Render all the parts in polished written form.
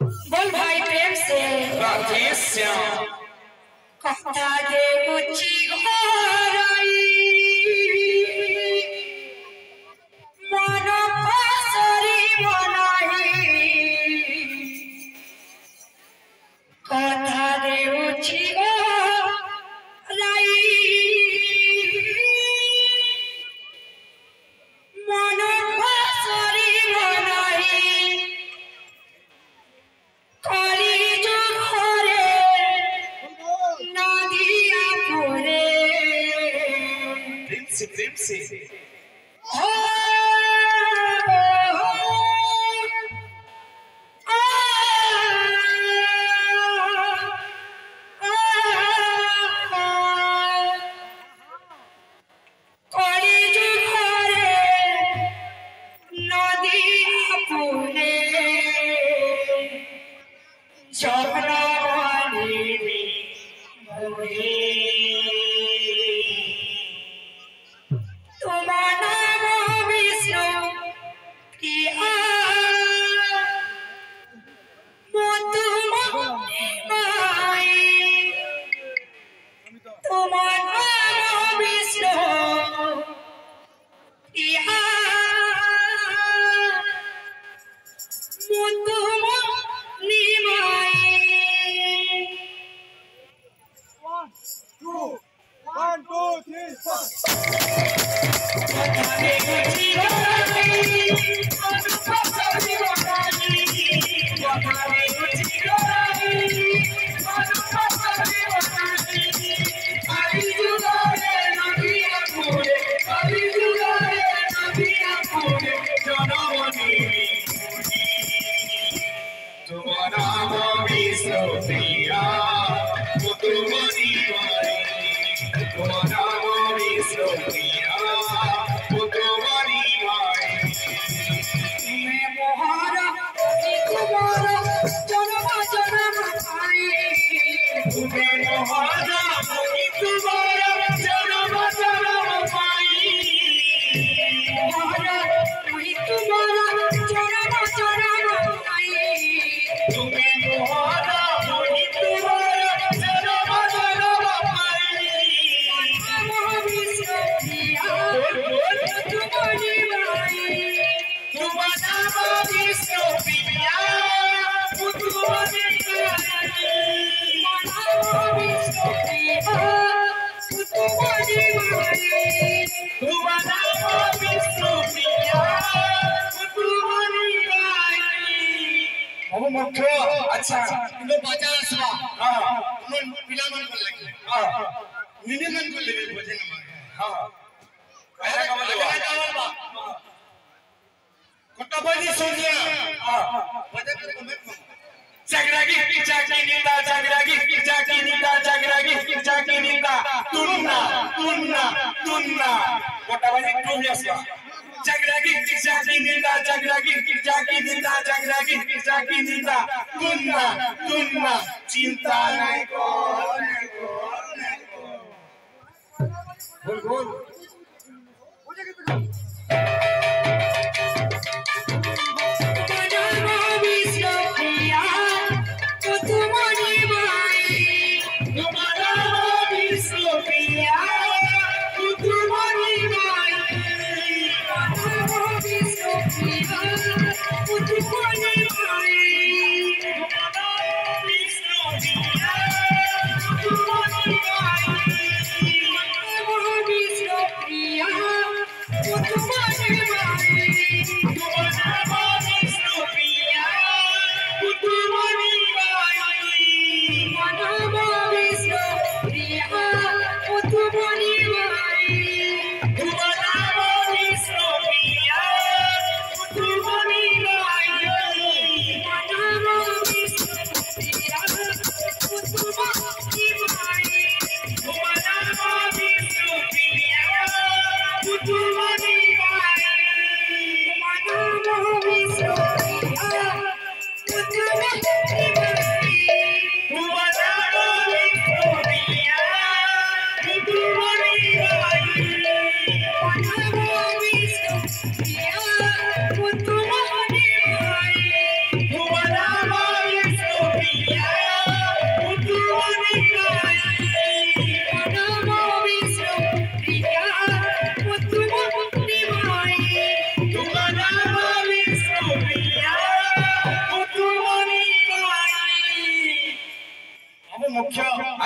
बोल भाई प्रेम से राधे श्याम कहता दे ऊंची घोराई मन पासरी बनाई कहता दे ऊंची घोराई मन पासरी बनाई प्रेम से अच्छा लो बाजार सवा हां मन पिला मन को लगे हां मिनिमम को लेवे भजन में हां पहला कमल बा कोटा बजी सोनिया हां भजन को मत जागरागी जागी नीता जागरागी जागी नीता जागरागी जागी नीता तुन्ना तुन्ना तुन्ना कोटा बजी टूलिया जागरागी जागी नीता जागरागी जागी नीता जागरागी जागी नीता तुन्ना तुन्ना चिंता नहीं को बोल बोल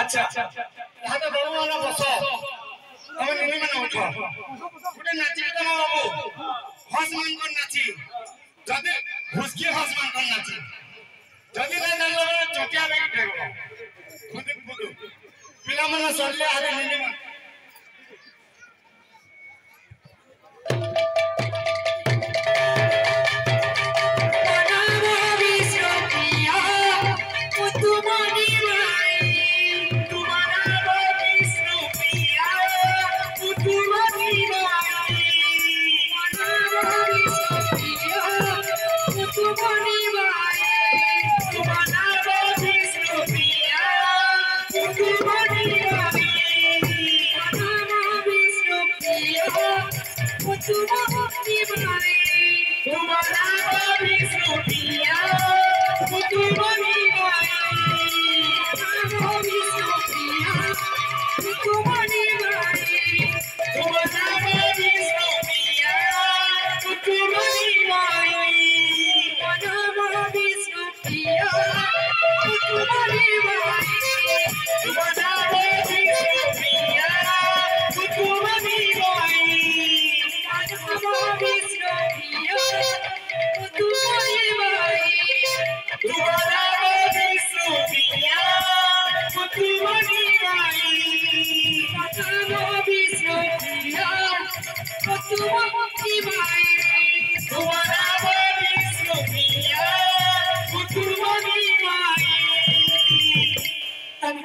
আচ্ছা হাতে বাবু মানে বস আমি নিনি মানে উঠ গোটে নাচিবি তো না বাবু হস মানকর নাচি যদি ঘুষকি হস মানকর নাচি যদি না জানলো চটিয়া বেগ দেখব খুদু খুদু পিলা মানে সরলে আগে নিনি মানে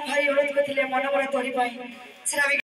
ভাই অনুরোধ করলে মনে মনে তরি পাই সেটা